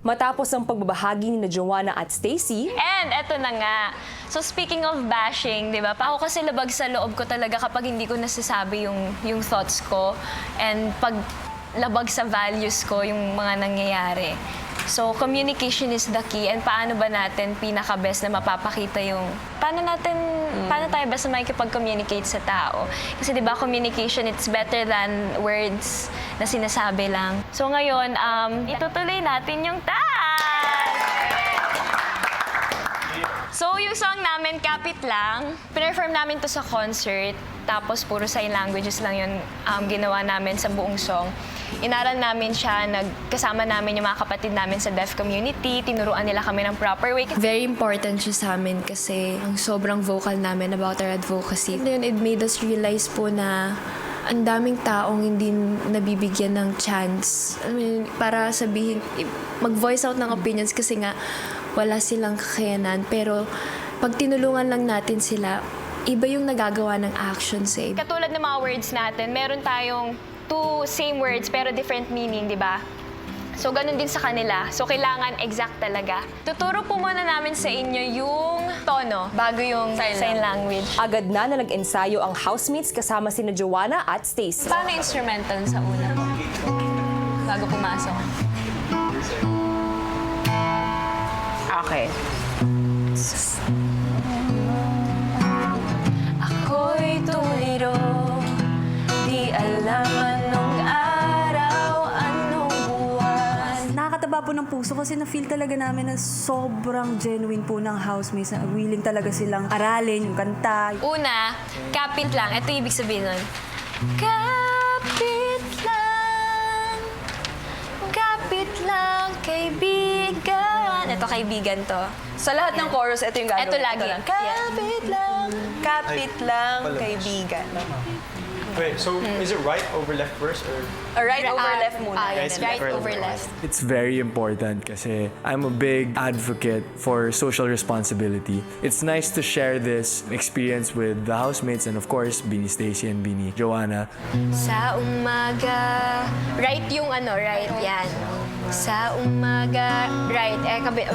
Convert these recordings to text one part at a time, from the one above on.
Matapos ang pagbabahagi ni Joanna at Stacy, And eto na nga. So speaking of bashing, di ba? Ako kasi labag sa loob ko talaga kapag hindi ko nasasabi yung thoughts ko. And pag labag sa values ko yung mga nangyayari. So communication is the key. And paano ba natin pinaka-best na mapapakita yung... Paano tayo best na makikipag-communicate sa tao? Kasi di ba communication, it's better than words na sinasabi lang. So ngayon, itutuloy natin yung task! So, yung song namin, Kapit Lang, perform namin to sa concert, tapos puro sign languages lang yun ginawa namin sa buong song. Inaral namin siya, nagkasama namin yung mga kapatid namin sa deaf community, tinuruan nila kami ng proper way. Very important siya sa amin kasi ang sobrang vocal namin about our advocacy. And then it made us realize po na ang daming taong hindi nabibigyan ng chance. I mean, para sabihin, mag-voice out ng opinions kasi nga wala silang kakayanan. Pero pag tinulungan lang natin sila, iba yung nagagawa ng actions eh. Katulad ng mga words natin, meron tayong two same words pero different meaning, di ba? So, ganun din sa kanila. So, kailangan exact talaga. Tuturo po muna namin sa inyo yung tono bago yung sign language. agad na nag-ensayo ang housemates kasama sina Joanna at Stacy. Paano instrumental sa una mo? Bago pumasok. Okay. Ako'y tuliro, di alam anong araw, anong buwan. Nakakataba po ng puso kasi na-feel talaga namin na sobrang genuine po ng housemates na willing talaga silang aralin yung kanta. Una, kapit lang. Ito yung ibig sabihin nun. Kapit lang, kaibigan. Ito, kaibigan to. Sa lahat ng chorus, ito yung gagawin. Ito lagi. Kapit lang, kaibigan. Wait, so is it right over left verse or? Right over left muna. Yes, right over left. It's very important kasi I'm a big advocate for social responsibility. It's nice to share this experience with the housemates and of course, Beanie Stacy and Beanie Joanna. Sa umaga. Right yung ano, right. Yan. Sa umaga. Right.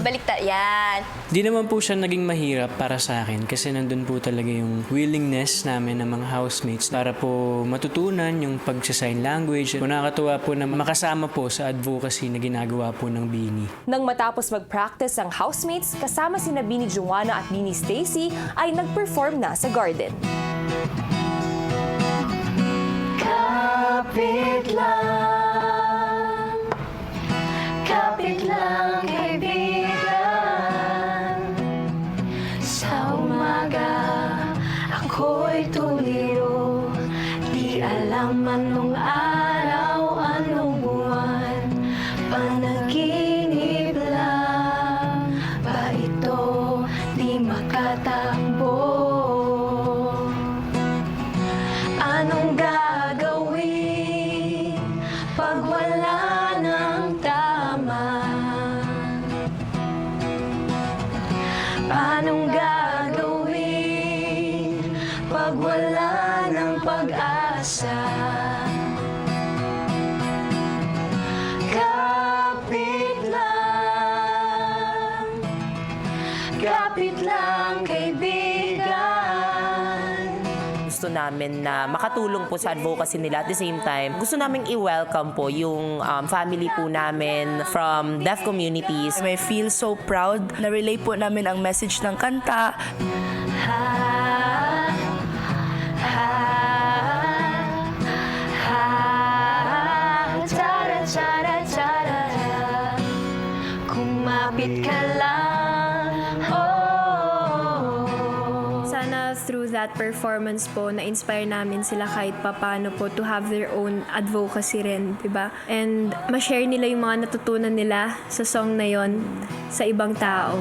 Baliktad. Yan. Di naman po siya naging mahirap para sa akin kasi nandun po talaga yung willingness namin ng mga housemates para po matutunan yung pagsa-sign language. Nakakatuwa po na makasama po sa advocacy na ginagawa po ng Beanie. Nang matapos mag-practice ang housemates, kasama sina Beanie Joanna at Beanie Stacy ay nag-perform na sa garden. Kapit lang, kaibigan. Sa umaga, ako'y tuliro. Di alam anong araw, anong buwan. Panaginip lang ba ito? Di makatakbo. Anong gagawin pag wala ng tama? Anong gagawin pag wala ng pag-asa? Kapit lang, kaibigan. Gusto namin na makatulong po sa advocacy nila. At the same time, gusto namin i-welcome po yung family po namin from deaf communities. I feel so proud na relay po namin ang message ng kanta. Kumapit ka lang, oh. Sana through that performance po, na-inspire namin sila kahit papano po to have their own advocacy rin, diba? And ma-share nila yung mga natutunan nila sa song na yon sa ibang tao.